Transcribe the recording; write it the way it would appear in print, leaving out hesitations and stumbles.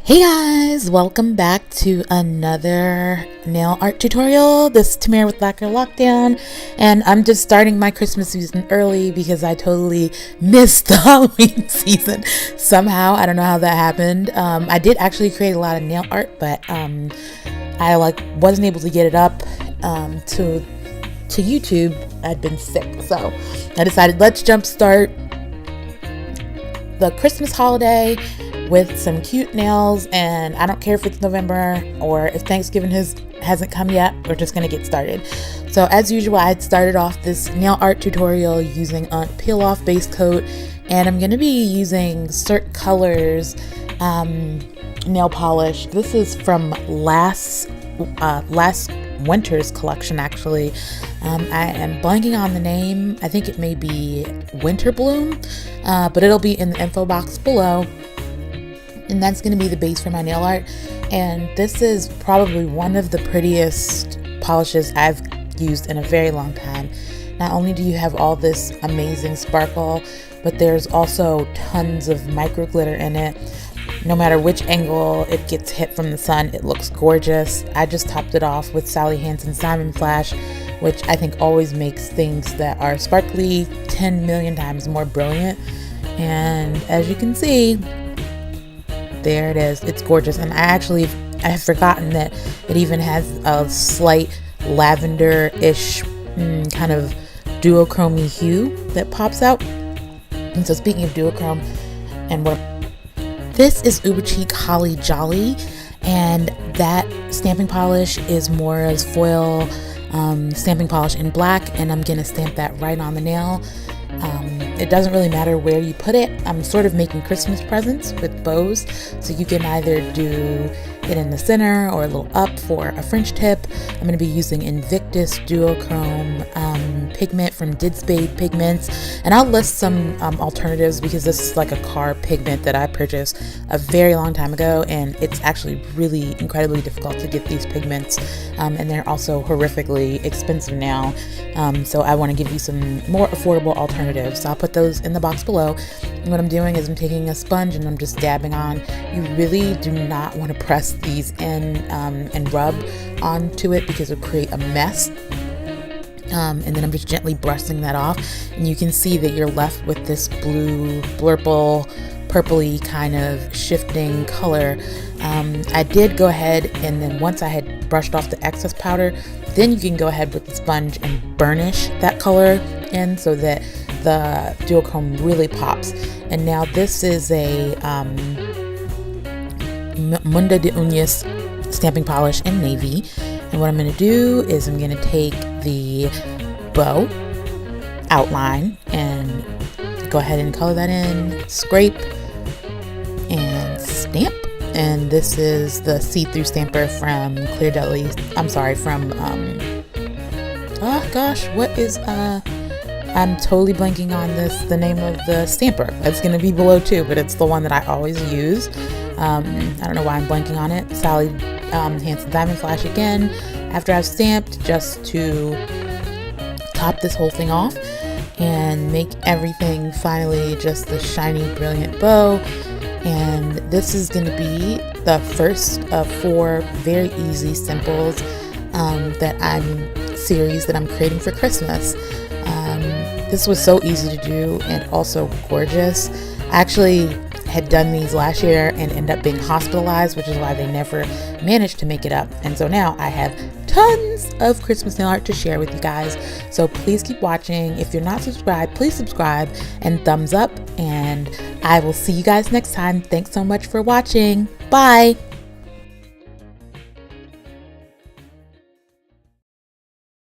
Hey guys, welcome back to another nail art tutorial. This is Tamara with Lacquer Lockdown, and I'm just starting my Christmas season early because I totally missed the Halloween season somehow. I don't know how that happened. I did actually create a lot of nail art, but I wasn't able to get it up to YouTube. I'd been sick, so I decided let's jumpstart the Christmas holiday with some cute nails. And I don't care if it's November or if Thanksgiving hasn't come yet, we're just gonna get started. So as usual, I had started off this nail art tutorial using a peel off base coat, and I'm gonna be using Cert Colors nail polish. This is from last winter's collection, actually. I am blanking on the name. I think it may be Winter Bloom, but it'll be in the info box below. And that's going to be the base for my nail art. And this is probably one of the prettiest polishes I've used in a very long time. Not only do you have all this amazing sparkle, but there's also tons of micro glitter in it. No matter which angle it gets hit from the sun, it looks gorgeous. I just topped it off with Sally Hansen's Diamond Flash, which I think always makes things that are sparkly 10 million times more brilliant. And as you can see, there it is. It's gorgeous. And I have forgotten that it even has a slight lavender-ish kind of duochrome hue that pops out. And so speaking of duochrome, this is UberChic Holly Jolly, and that stamping polish is Mora's foil stamping polish in black, and I'm gonna stamp that right on the nail. It doesn't really matter where you put it. I'm sort of making Christmas presents with bows, so you can either do it in the center or a little up for a French tip. I'm going to be using Invictus Duochrome pigment from Did Spade Pigments, and I'll list some alternatives because this is like a car pigment that I purchased a very long time ago, and it's actually really incredibly difficult to get these pigments, and they're also horrifically expensive now, so I want to give you some more affordable alternatives. So I'll put those in the box below. And what I'm doing is I'm taking a sponge and I'm just dabbing on. You really do not want to press these in and rub onto it because it'll create a mess. And then I'm just gently brushing that off, and you can see that you're left with this blue blurple purpley kind of shifting color. I did go ahead, and then once I had brushed off the excess powder, then you can go ahead with the sponge and burnish that color in so that the duochrome really pops. And now this is a Munda de Uñas stamping polish in navy, and what I'm going to do is I'm going to take the bow outline and go ahead and color that in, scrape and stamp. And this is the see-through stamper from Clear Deli. I'm sorry, from oh gosh, what is I'm totally blanking on the name of the stamper. It's going to be below too, but it's the one that I always use. I don't know why I'm blanking on it. Sally Hansen Diamond Flash again after I've stamped, just to top this whole thing off and make everything finally just the shiny, brilliant bow. And this is going to be the first of 4 very easy simples series that I'm creating for Christmas. This was so easy to do and also gorgeous. I actually had done these last year and ended up being hospitalized, which is why they never managed to make it up. And so now I have tons of Christmas nail art to share with you guys. So please keep watching. If you're not subscribed, please subscribe and thumbs up. And I will see you guys next time. Thanks so much for watching. Bye.